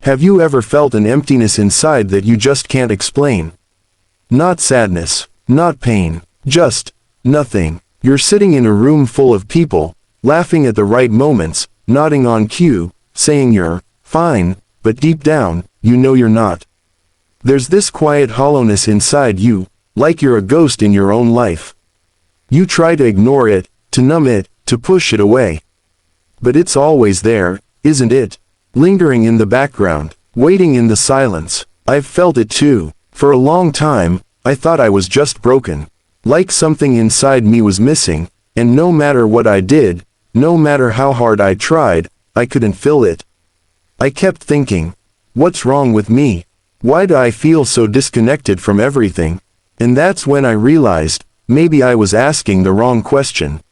Have you ever felt an emptiness inside that you just can't explain? Not sadness, not pain, just nothing. You're sitting in a room full of people, laughing at the right moments, nodding on cue, saying you're fine, but deep down, you know you're not. There's this quiet hollowness inside you, like you're a ghost in your own life. You try to ignore it, to numb it, to push it away. But it's always there, isn't it? Lingering in the background, waiting in the silence. I've felt it too. For a long time, I thought I was just broken. Like something inside me was missing, and no matter what I did, no matter how hard I tried, I couldn't fill it. I kept thinking, what's wrong with me? Why do I feel so disconnected from everything? And that's when I realized, maybe I was asking the wrong question.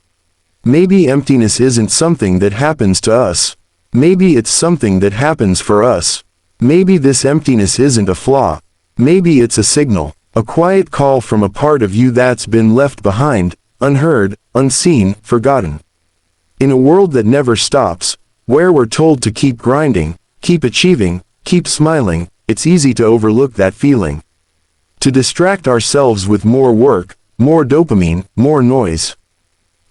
Maybe emptiness isn't something that happens to us. Maybe it's something that happens for us. Maybe this emptiness isn't a flaw. Maybe it's a signal, a quiet call from a part of you that's been left behind, unheard, unseen, forgotten. In a world that never stops, where we're told to keep grinding, keep achieving, keep smiling, it's easy to overlook that feeling. To distract ourselves with more work, more dopamine, more noise.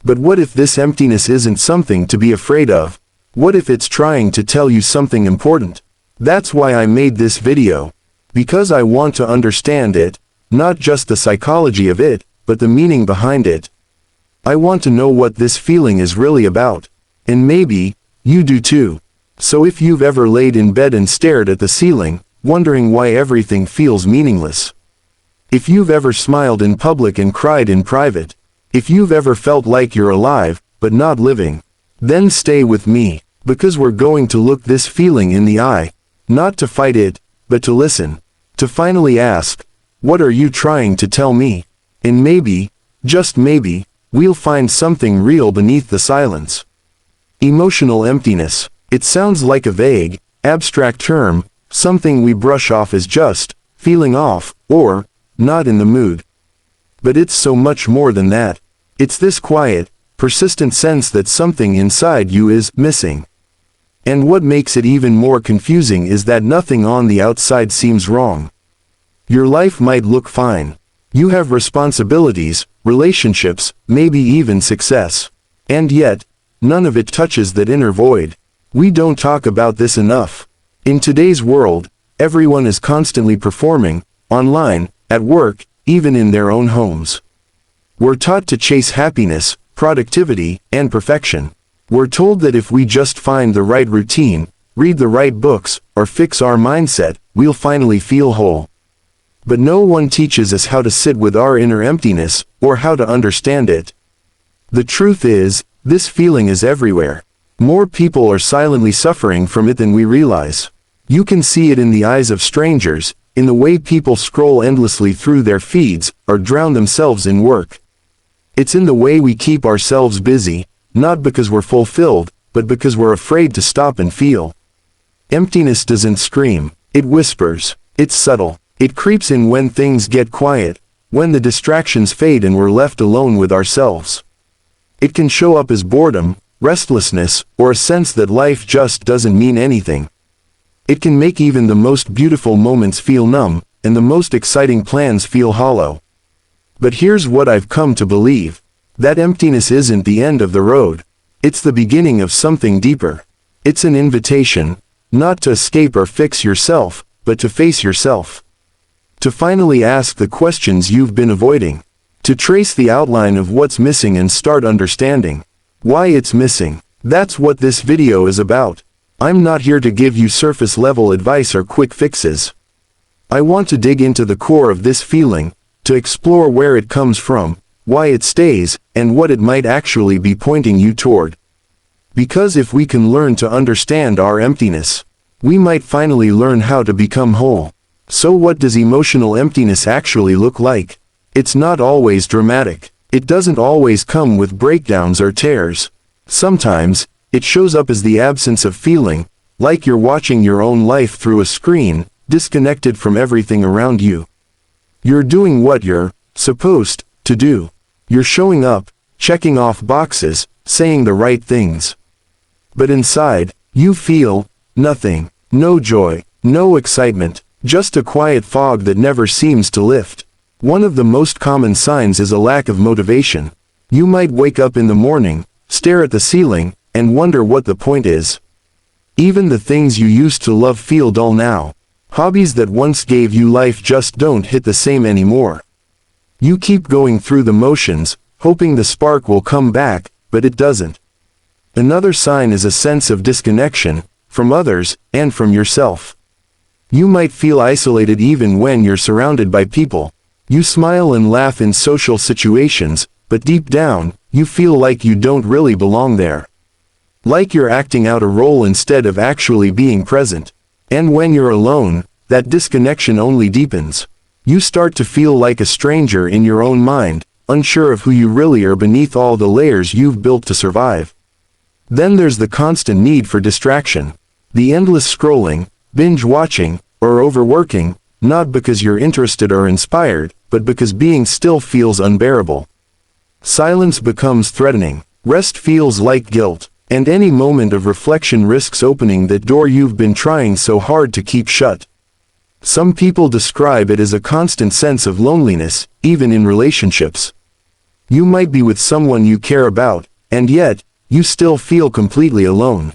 But what if this emptiness isn't something to be afraid of? What if it's trying to tell you something important? That's why I made this video. Because I want to understand it, not just the psychology of it, but the meaning behind it. I want to know what this feeling is really about. And maybe, you do too. So if you've ever laid in bed and stared at the ceiling, wondering why everything feels meaningless. If you've ever smiled in public and cried in private. If you've ever felt like you're alive, but not living. Then stay with me, because we're going to look this feeling in the eye, not to fight it, but to listen, to finally ask, what are you trying to tell me? And maybe, just maybe, we'll find something real beneath the silence. Emotional emptiness. It sounds like a vague, abstract term, something we brush off as just, feeling off, or, not in the mood. But it's so much more than that. It's this quiet, persistent sense that something inside you is missing. And what makes it even more confusing is that nothing on the outside seems wrong. Your life might look fine. You have responsibilities, relationships, maybe even success. And yet, none of it touches that inner void. We don't talk about this enough. In today's world, everyone is constantly performing, online, at work, even in their own homes. We're taught to chase happiness, productivity, and perfection. We're told that if we just find the right routine, read the right books, or fix our mindset, we'll finally feel whole. But no one teaches us how to sit with our inner emptiness, or how to understand it. The truth is, this feeling is everywhere. More people are silently suffering from it than we realize. You can see it in the eyes of strangers, in the way people scroll endlessly through their feeds, or drown themselves in work. It's in the way we keep ourselves busy, not because we're fulfilled, but because we're afraid to stop and feel. Emptiness doesn't scream, it whispers, it's subtle, it creeps in when things get quiet, when the distractions fade and we're left alone with ourselves. It can show up as boredom, restlessness, or a sense that life just doesn't mean anything. It can make even the most beautiful moments feel numb, and the most exciting plans feel hollow. But here's what I've come to believe. That emptiness isn't the end of the road. It's the beginning of something deeper. It's an invitation, not to escape or fix yourself, but to face yourself. To finally ask the questions you've been avoiding. To trace the outline of what's missing and start understanding why it's missing. That's what this video is about. I'm not here to give you surface-level advice or quick fixes. I want to dig into the core of this feeling, to explore where it comes from, why it stays, and what it might actually be pointing you toward. Because if we can learn to understand our emptiness, we might finally learn how to become whole. So what does emotional emptiness actually look like? It's not always dramatic. It doesn't always come with breakdowns or tears. Sometimes, it shows up as the absence of feeling, like you're watching your own life through a screen, disconnected from everything around you. You're doing what you're supposed to do. You're showing up, checking off boxes, saying the right things. But inside, you feel nothing. No joy, No excitement, just a quiet fog that never seems to lift. One of the most common signs is a lack of motivation. You might wake up in the morning, stare at the ceiling, and wonder what the point is. Even the things you used to love feel dull now. Hobbies that once gave you life just don't hit the same anymore. You keep going through the motions, hoping the spark will come back, but it doesn't. Another sign is a sense of disconnection, from others, and from yourself. You might feel isolated even when you're surrounded by people. You smile and laugh in social situations, but deep down, you feel like you don't really belong there. Like you're acting out a role instead of actually being present. And when you're alone, that disconnection only deepens. You start to feel like a stranger in your own mind, unsure of who you really are beneath all the layers you've built to survive. Then there's the constant need for distraction. The endless scrolling, binge watching, or overworking, not because you're interested or inspired, but because being still feels unbearable. Silence becomes threatening. Rest feels like guilt. And any moment of reflection risks opening that door you've been trying so hard to keep shut. Some people describe it as a constant sense of loneliness, even in relationships. You might be with someone you care about, and yet, you still feel completely alone.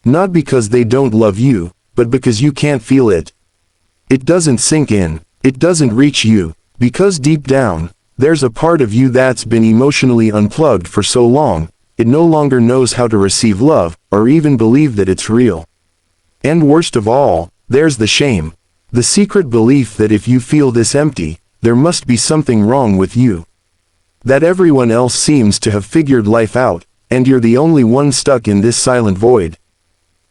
Not because they don't love you, but because you can't feel it. It doesn't sink in, it doesn't reach you, because deep down, there's a part of you that's been emotionally unplugged for so long, it no longer knows how to receive love, or even believe that it's real. And worst of all, there's the shame. The secret belief that if you feel this empty, there must be something wrong with you. That everyone else seems to have figured life out, and you're the only one stuck in this silent void.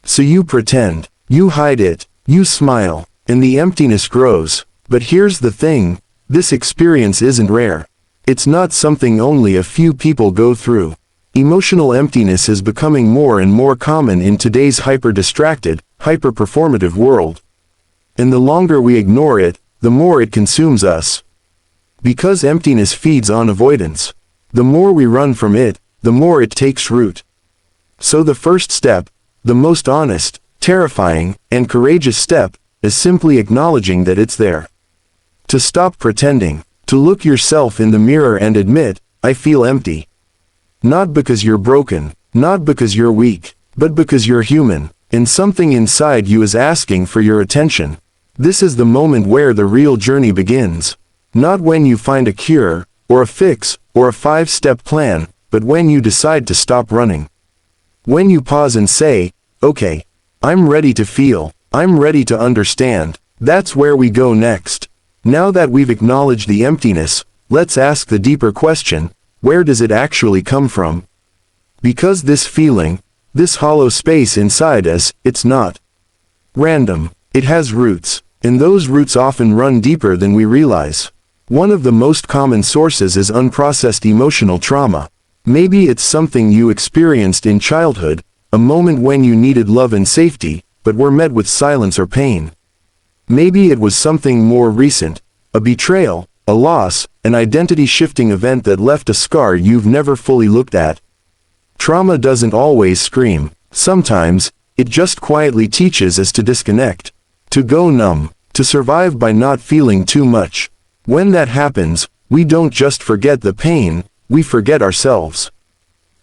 So you pretend, you hide it, you smile, and the emptiness grows. But here's the thing, this experience isn't rare. It's not something only a few people go through. Emotional emptiness is becoming more and more common in today's hyper-distracted, hyper-performative world. And the longer we ignore it, the more it consumes us. Because emptiness feeds on avoidance. The more we run from it, the more it takes root. So the first step, the most honest, terrifying, and courageous step, is simply acknowledging that it's there. To stop pretending, to look yourself in the mirror and admit, I feel empty. Not because you're broken, not because you're weak, but because you're human, and something inside you is asking for your attention. This is the moment where the real journey begins. Not when you find a cure, or a fix, or a 5-step plan, but when you decide to stop running. When you pause and say, okay, I'm ready to feel, I'm ready to understand, that's where we go next. Now that we've acknowledged the emptiness, let's ask the deeper question. Where does it actually come from? Because this feeling, this hollow space inside us, it's not random. It has roots, and those roots often run deeper than we realize. One of the most common sources is unprocessed emotional trauma. Maybe it's something you experienced in childhood, a moment when you needed love and safety, but were met with silence or pain. Maybe it was something more recent, a betrayal, a loss, an identity-shifting event that left a scar you've never fully looked at. Trauma doesn't always scream. Sometimes, it just quietly teaches us to disconnect, to go numb, to survive by not feeling too much. When that happens, we don't just forget the pain, we forget ourselves.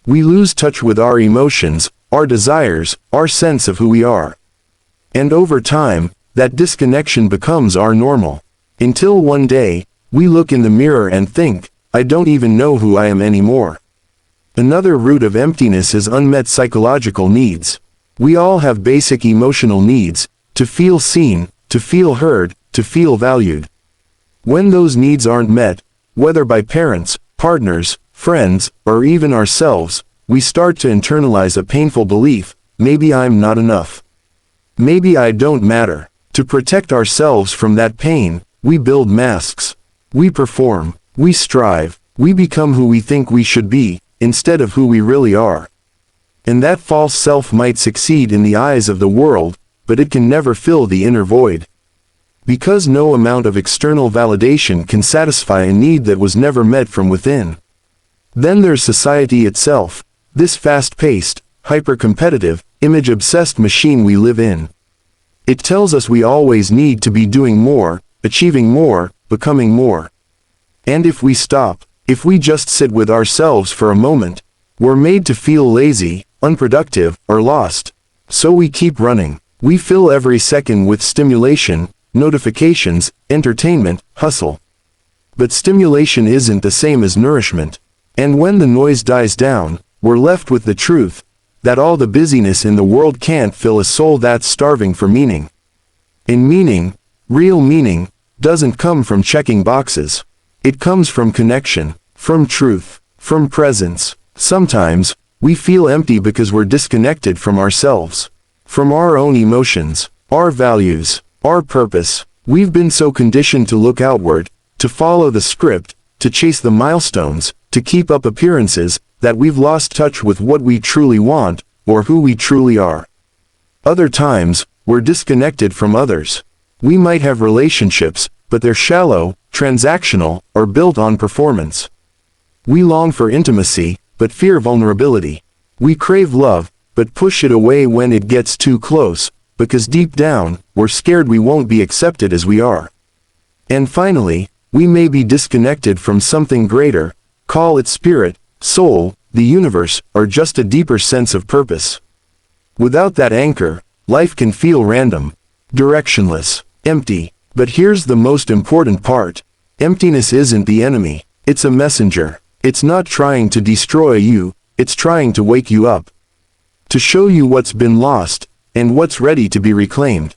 We lose touch with our emotions, our desires, our sense of who we are. And over time, that disconnection becomes our normal. Until one day, we look in the mirror and think, I don't even know who I am anymore. Another root of emptiness is unmet psychological needs. We all have basic emotional needs, to feel seen, to feel heard, to feel valued. When those needs aren't met, whether by parents, partners, friends, or even ourselves, we start to internalize a painful belief, maybe I'm not enough. Maybe I don't matter. To protect ourselves from that pain, we build masks. We perform, we strive, we become who we think we should be, instead of who we really are. And that false self might succeed in the eyes of the world, but it can never fill the inner void. Because no amount of external validation can satisfy a need that was never met from within. Then there's society itself, this fast-paced, hyper-competitive, image-obsessed machine we live in. It tells us we always need to be doing more, achieving more, becoming more. And if we stop, if we just sit with ourselves for a moment, we're made to feel lazy, unproductive, or lost. So we keep running. We fill every second with stimulation, notifications, entertainment, hustle. But stimulation isn't the same as nourishment. And when the noise dies down, we're left with the truth that all the busyness in the world can't fill a soul that's starving for meaning. And meaning, real meaning, doesn't come from checking boxes. It comes from connection, from truth, from presence. Sometimes, we feel empty because we're disconnected from ourselves, from our own emotions, our values, our purpose. We've been so conditioned to look outward, to follow the script, to chase the milestones, to keep up appearances, that we've lost touch with what we truly want, or who we truly are. Other times, we're disconnected from others. We might have relationships, but they're shallow, transactional, or built on performance. We long for intimacy, but fear vulnerability. We crave love, but push it away when it gets too close, because deep down, we're scared we won't be accepted as we are. And finally, we may be disconnected from something greater, call it spirit, soul, the universe, or just a deeper sense of purpose. Without that anchor, life can feel random, directionless, empty. But here's the most important part. Emptiness isn't the enemy, it's a messenger. It's not trying to destroy you, it's trying to wake you up. To show you what's been lost, and what's ready to be reclaimed.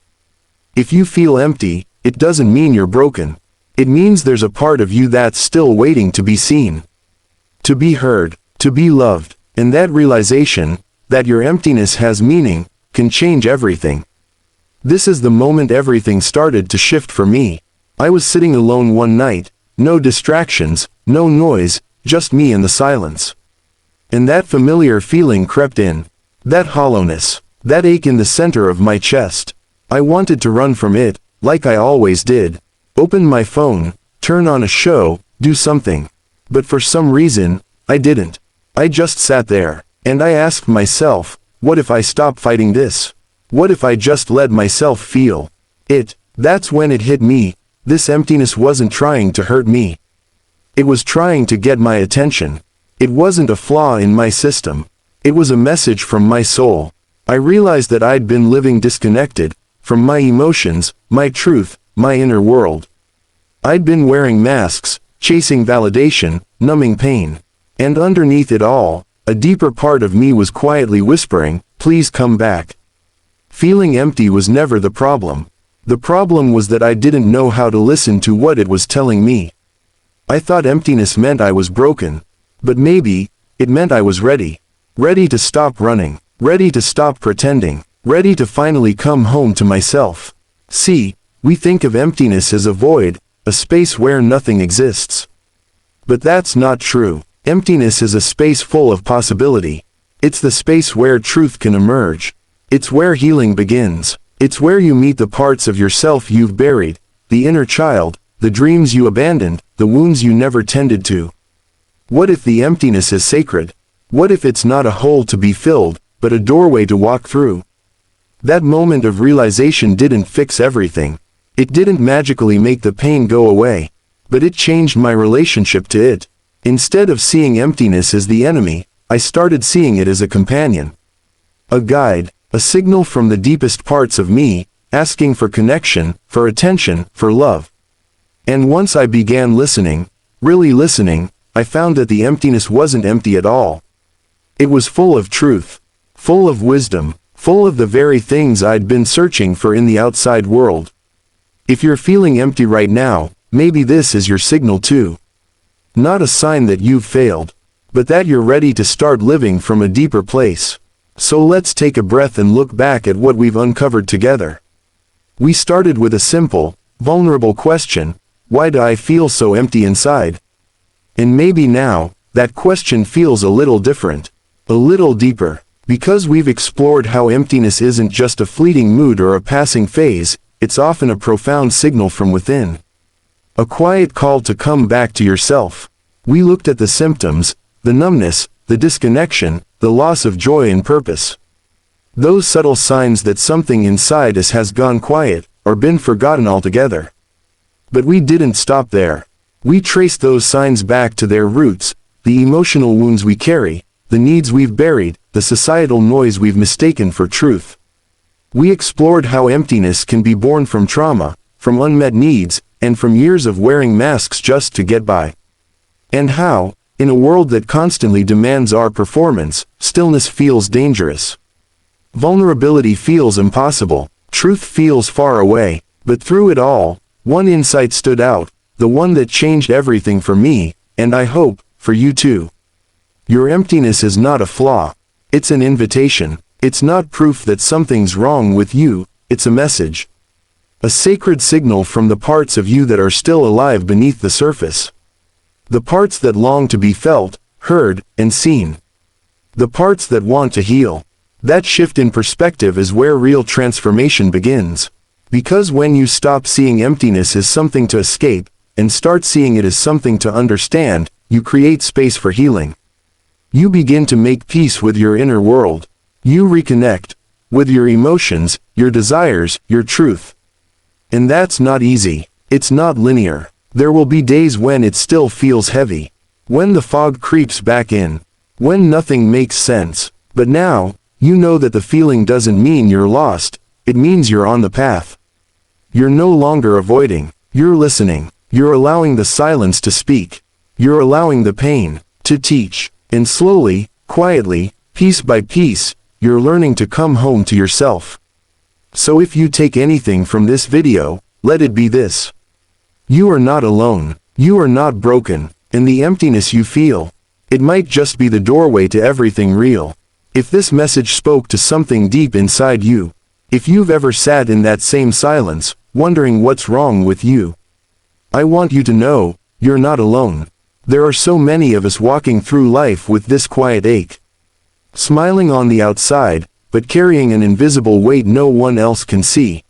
If you feel empty, it doesn't mean you're broken. It means there's a part of you that's still waiting to be seen, to be heard, to be loved. And that realization, that your emptiness has meaning, can change everything. This is the moment everything started to shift for me. I was sitting alone one night, no distractions, no noise, just me and the silence. And that familiar feeling crept in. That hollowness, that ache in the center of my chest. I wanted to run from it, like I always did. Open my phone, turn on a show, do something. But for some reason, I didn't. I just sat there, and I asked myself, what if I stop fighting this? What if I just let myself feel it? That's when it hit me. This emptiness wasn't trying to hurt me. It was trying to get my attention. It wasn't a flaw in my system. It was a message from my soul. I realized that I'd been living disconnected from my emotions, my truth, my inner world. I'd been wearing masks, chasing validation, numbing pain. And underneath it all, a deeper part of me was quietly whispering, please come back. Feeling empty was never the problem. The problem was that I didn't know how to listen to what it was telling me. I thought emptiness meant I was broken. But maybe, it meant I was ready. Ready to stop running. Ready to stop pretending. Ready to finally come home to myself. See, we think of emptiness as a void, a space where nothing exists. But that's not true. Emptiness is a space full of possibility. It's the space where truth can emerge. It's where healing begins. It's where you meet the parts of yourself you've buried, the inner child, the dreams you abandoned, the wounds you never tended to. What if the emptiness is sacred? What if it's not a hole to be filled, but a doorway to walk through? That moment of realization didn't fix everything. It didn't magically make the pain go away. But it changed my relationship to it. Instead of seeing emptiness as the enemy, I started seeing it as a companion. A guide, a signal from the deepest parts of me, asking for connection, for attention, for love. And once I began listening, really listening, I found that the emptiness wasn't empty at all. It was full of truth, full of wisdom, full of the very things I'd been searching for in the outside world. If you're feeling empty right now, maybe this is your signal too. Not a sign that you've failed, but that you're ready to start living from a deeper place. So let's take a breath and look back at what we've uncovered together. We started with a simple, vulnerable question: why do I feel so empty inside? And maybe now, that question feels a little different, a little deeper, because we've explored how emptiness isn't just a fleeting mood or a passing phase, it's often a profound signal from within. A quiet call to come back to yourself. We looked at the symptoms, the numbness, the disconnection, the loss of joy and purpose. Those subtle signs that something inside us has gone quiet, or been forgotten altogether. But we didn't stop there. We traced those signs back to their roots, the emotional wounds we carry, the needs we've buried, the societal noise we've mistaken for truth. We explored how emptiness can be born from trauma, from unmet needs, and from years of wearing masks just to get by. And how, in a world that constantly demands our performance, stillness feels dangerous. Vulnerability feels impossible, truth feels far away, but through it all, one insight stood out, the one that changed everything for me, and I hope, for you too. Your emptiness is not a flaw. It's an invitation. It's not proof that something's wrong with you, it's a message. A sacred signal from the parts of you that are still alive beneath the surface. The parts that long to be felt, heard, and seen. The parts that want to heal. That shift in perspective is where real transformation begins. Because when you stop seeing emptiness as something to escape, and start seeing it as something to understand, you create space for healing. You begin to make peace with your inner world. You reconnect with your emotions, your desires, your truth. And that's not easy. It's not linear. There will be days when it still feels heavy. When the fog creeps back in. When nothing makes sense. But now, you know that the feeling doesn't mean you're lost. It means you're on the path. You're no longer avoiding. You're listening. You're allowing the silence to speak. You're allowing the pain to teach. And slowly, quietly, piece by piece, you're learning to come home to yourself. So if you take anything from this video, let it be this. You are not alone. You are not broken. And the emptiness you feel, it might just be the doorway to everything real. If this message spoke to something deep inside you, if you've ever sat in that same silence, wondering what's wrong with you, I want you to know, you're not alone. There are so many of us walking through life with this quiet ache. Smiling on the outside, but carrying an invisible weight no one else can see.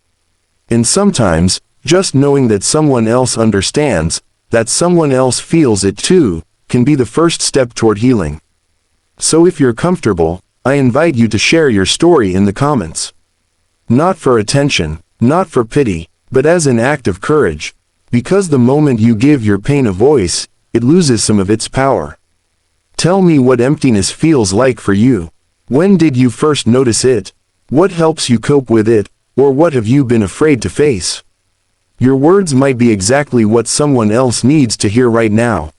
And sometimes, just knowing that someone else understands, that someone else feels it too, can be the first step toward healing. So if you're comfortable, I invite you to share your story in the comments. Not for attention, not for pity, but as an act of courage. Because the moment you give your pain a voice, it loses some of its power. Tell me what emptiness feels like for you. When did you first notice it? What helps you cope with it, or what have you been afraid to face? Your words might be exactly what someone else needs to hear right now.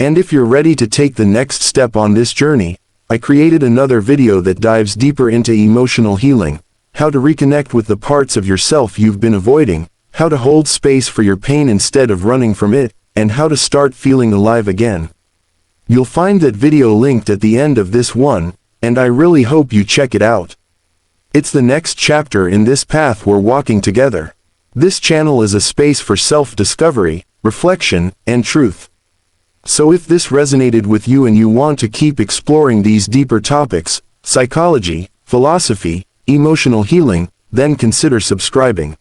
And if you're ready to take the next step on this journey, I created another video that dives deeper into emotional healing, how to reconnect with the parts of yourself you've been avoiding, how to hold space for your pain instead of running from it, and how to start feeling alive again. You'll find that video linked at the end of this one, and I really hope you check it out. It's the next chapter in this path we're walking together. This channel is a space for self-discovery, reflection, and truth. So if this resonated with you and you want to keep exploring these deeper topics, psychology, philosophy, emotional healing, then consider subscribing.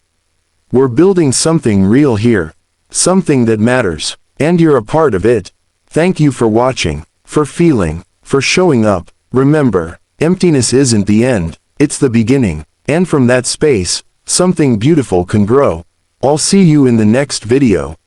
We're building something real here. Something that matters. And you're a part of it. Thank you for watching, for feeling, for showing up. Remember, emptiness isn't the end, it's the beginning. And from that space, something beautiful can grow. I'll see you in the next video.